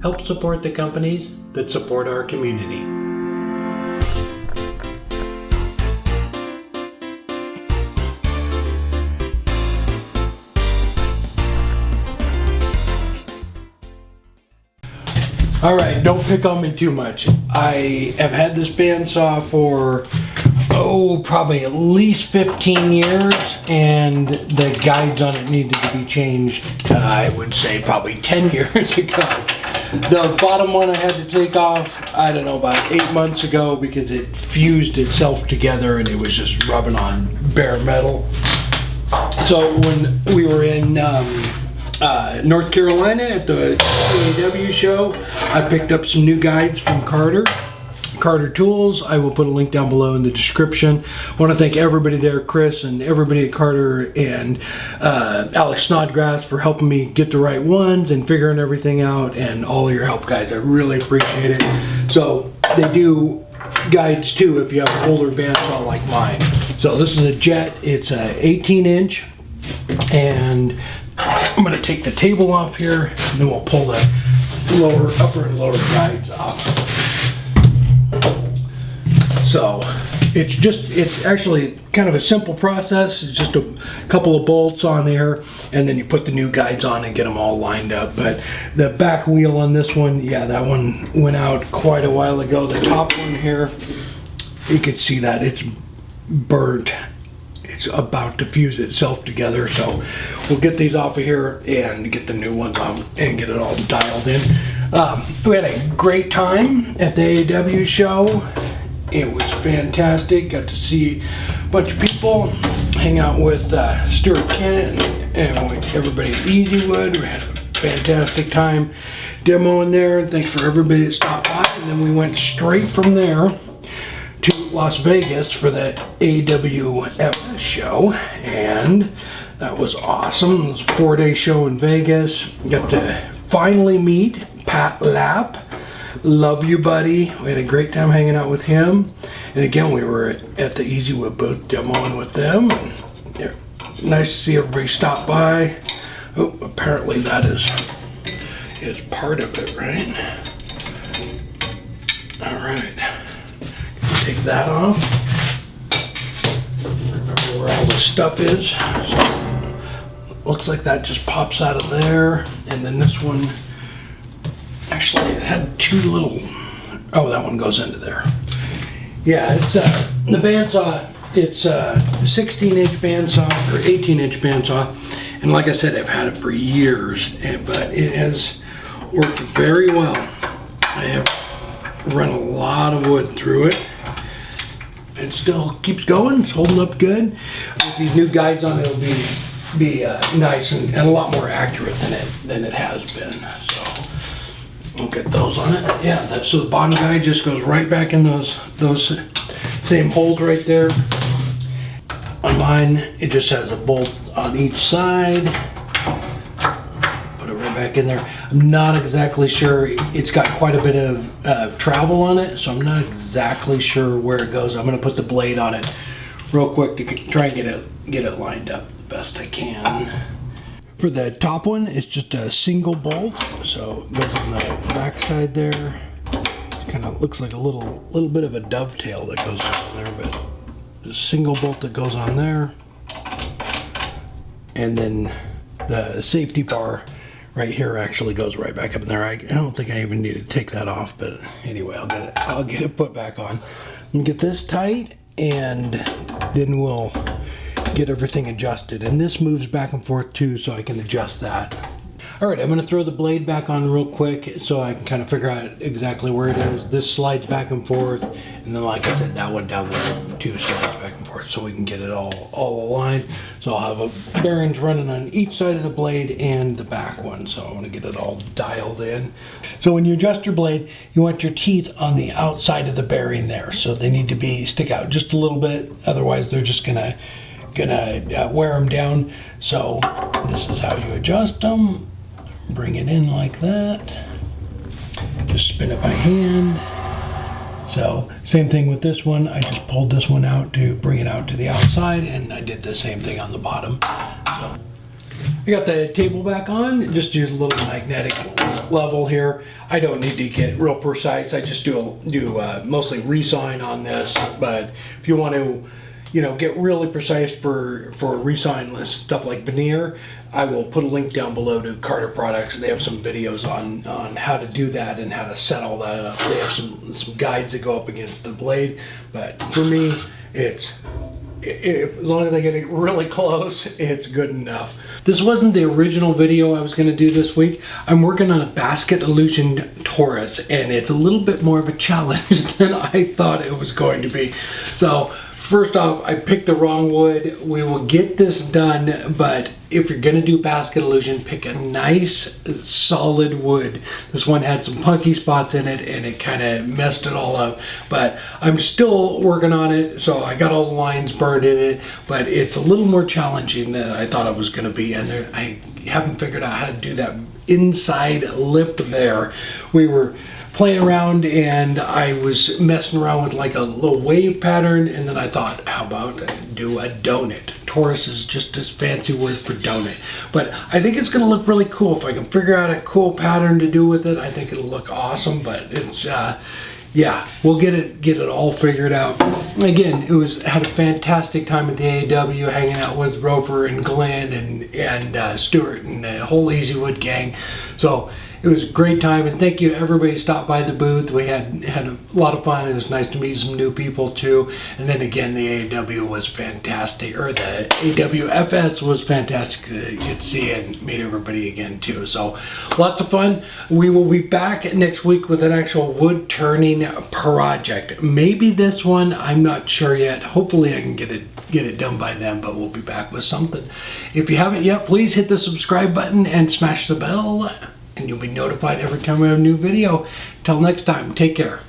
Help support the companies that support our community. All right, don't pick on me too much. I have had this bandsaw for, probably at least 15 years, and the guides on it needed to be changed, I would say probably 10 years ago. The bottom one I had to take off, I don't know, about 8 months ago because it fused itself together and it was just rubbing on bare metal. So when we were in North Carolina at the AAW show, I picked up some new guides from Carter Tools. I will put a link down below in the description. I want to thank everybody there, Chris and everybody at Carter and Alex Snodgrass for helping me get the right ones and figuring everything out, and all your help, guys. I really appreciate it. So they do guides too if you have an older bandsaw like mine. So this is a Jet. It's a 18-inch, and I'm going to take the table off here, and then we'll pull the upper and lower guides off. So it's actually kind of a simple process. It's just a couple of bolts on there, and then you put the new guides on and get them all lined up. But the back wheel on this one, yeah, that one went out quite a while ago. The top one here, you can see that it's burnt. It's about to fuse itself together, so we'll get these off of here and get the new ones on and get it all dialed in. We had a great time at the AAW show. It was fantastic. Got to see a bunch of people, hang out with Stuart Kent and everybody at Easywood. We had a fantastic time demoing there. Thanks for everybody that stopped by, and then we went straight from there to Las Vegas for the AWF show, and that was awesome. It was a 4-day show in Vegas. Got to finally meet Pat Lapp. Love you, buddy. We had a great time hanging out with him, and again we were at the Easywood booth demoing with them. And, yeah, nice to see everybody stop by. Oh, apparently that is part of it, right? All right. Take that off. Remember where all this stuff is. So, looks like that just pops out of there. And then this one, actually it had two little, that one goes into there. Yeah, it's the bandsaw, it's a 16-inch bandsaw or 18-inch bandsaw. And like I said, I've had it for years, but it has worked very well. I have run a lot of wood through it. It still keeps going. It's holding up good. With these new guides on, it'll be nice and a lot more accurate than it has been. So we'll get those on it. Yeah, so the bottom guide just goes right back in those same holes right there. On mine, it just has a bolt on each side. Put it right back in there. I'm not exactly sure. It's got quite a bit of travel on it, so I'm not exactly sure where it goes. I'm going to put the blade on it real quick to try and get it lined up the best I can. For the top one, it's just a single bolt, so it goes on the back side there. It kind of looks like a little bit of a dovetail that goes on there, but a single bolt that goes on there, and then the safety bar right here actually goes right back up in there. I don't think I even need to take that off, but anyway, I'll get it put back on and get this tight, and then we'll get everything adjusted. And this moves back and forth too, so I can adjust that. All right, I'm going to throw the blade back on real quick so I can kind of figure out exactly where it is. This slides back and forth, and then like I said, that one down there too slides back and forth, so we can get it all aligned. So I'll have bearings running on each side of the blade and the back one, so I want to get it all dialed in. So when you adjust your blade, you want your teeth on the outside of the bearing there, so they need to stick out just a little bit, otherwise they're just gonna wear them down. So this is how you adjust them. Bring it in like that. Just spin it by hand. So same thing with this one. I just pulled this one out to bring it out to the outside, and I did the same thing on the bottom. So, I got the table back on, just use a little magnetic level here. I don't need to get real precise. I just do mostly re-sign on this, but if you want to, you know, get really precise for re-signless stuff like veneer, I will put a link down below to Carter Products. They have some videos on how to do that and how to set all that up. They have some guides that go up against the blade, but for me, as long as I get it really close, it's good enough. This wasn't the original video I was going to do this week. I'm working on a basket illusion Taurus, and it's a little bit more of a challenge than I thought it was going to be. So first off, I picked the wrong wood. We will get this done, but if you're gonna do basket illusion, pick a nice solid wood. This one had some punky spots in it and it kind of messed it all up, but I'm still working on it. So I got all the lines burned in it, but it's a little more challenging than I thought it was gonna be, and I haven't figured out how to do that inside lip there. We were playing around and I was messing around with like a little wave pattern, and then I thought, how about do a donut? Taurus is just this fancy word for donut, but I think it's gonna look really cool. If I can figure out a cool pattern to do with it, I think it'll look awesome. But it's yeah, we'll get it all figured out. Again, had a fantastic time at the AAW, hanging out with Roper and Glenn and Stuart and the whole Easy Wood gang. So it was a great time, and thank you everybody who stopped by the booth. We had a lot of fun. It was nice to meet some new people too. And then again, the AAW was fantastic, or the AWFS was fantastic to get to see and meet everybody again too. So lots of fun. We will be back next week with an actual wood turning project. Maybe this one, I'm not sure yet. Hopefully I can get it done by then, but we'll be back with something. If you haven't yet, please hit the subscribe button and smash the bell, and you'll be notified every time we have a new video. Till next time, take care.